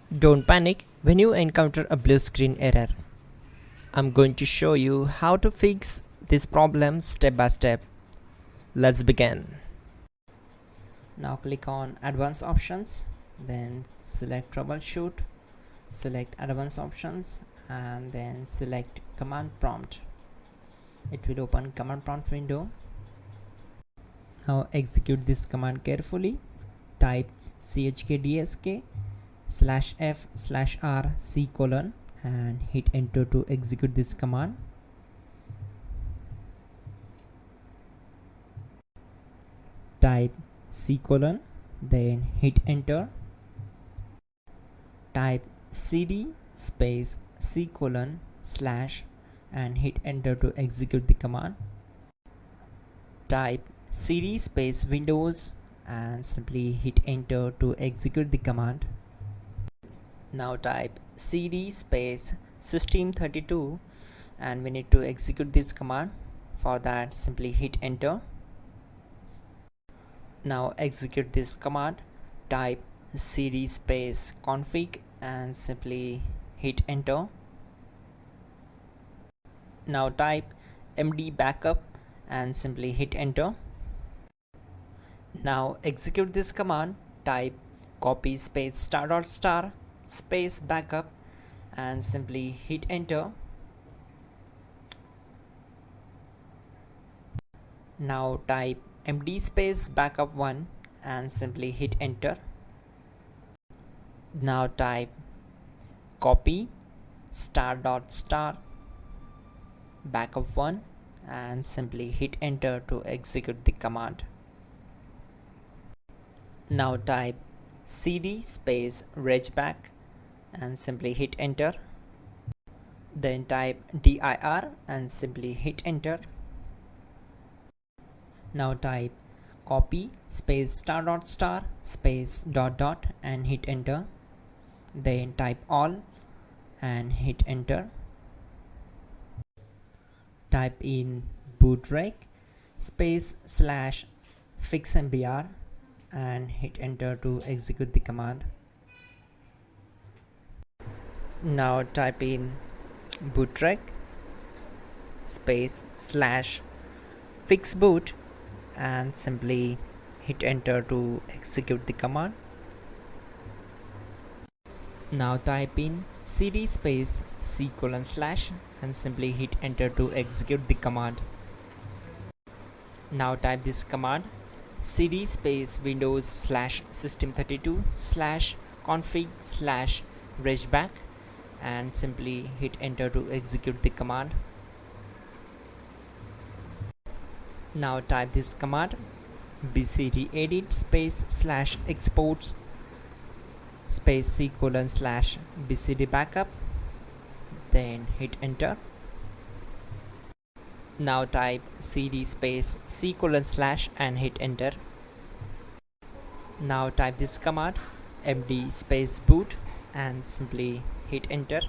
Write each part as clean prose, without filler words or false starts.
Don't panic when you encounter a blue screen error. I'm going to show you how to fix this problem step by step. Let's begin. Now click on Advanced Options, then select Troubleshoot, select Advanced Options, and then select Command Prompt. It will open Command Prompt window. Now execute this command carefully. Type chkdsk/f/r/c: and hit enter to execute this command. Type c:, then hit enter. Type cd space c:/ and hit enter to execute the command. Type cd space Windows and simply hit enter to execute the command. Now type cd space system32 and we need to execute this command. For that, simply hit enter. Now execute this command. Type cd space config and simply hit enter. Now type md backup and simply hit enter. Now execute this command. Type copy space *** space backup and simply hit enter. Now type md space backup1 and simply hit enter. Now type copy ** backup1 and simply hit enter to execute the command. Now type cd space regback and simply hit enter. Then type dir and simply hit enter. Now type copy space ** space ... and hit enter. Then type all and hit enter. Type in bootrec space /fixmbr and hit enter to execute the command. Now type in bootrec space /fixboot and simply hit enter to execute the command. Now type in cd space c:/ and simply hit enter to execute the command. Now type this command cd space Windows /system32/config/regback and simply hit enter to execute the command. Now type this command bcdedit space /exports space c:/ bcd backup, then hit enter. Now type cd space c:/ and hit enter. Now type this command md space boot and simply hit enter.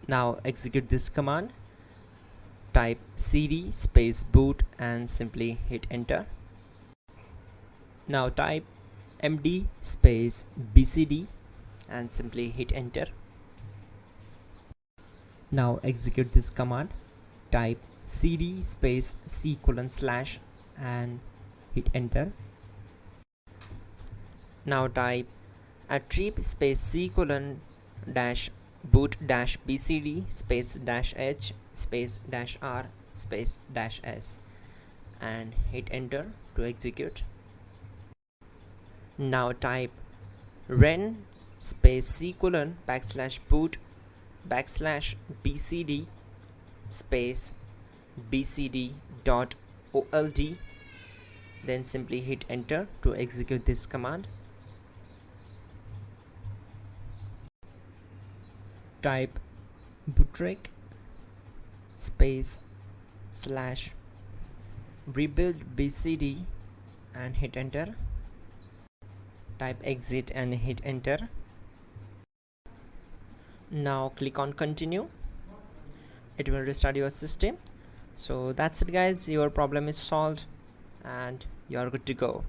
Now execute this command. Type cd space boot and simply hit enter. Now type md space bcd and simply hit enter. Now execute this command. Type cd space c:/ and hit enter. Now type attrib space c:/ boot -bcd space -h space -r space -s and hit enter to execute. Now type ren space c:/ \boot \bcd space bcd.old, then simply hit enter to execute this command. Type bootrec space /rebuild bcd and hit enter. Type exit and hit enter. Now click on continue. It will restart your system. So that's it guys, your problem is solved and you are good to go.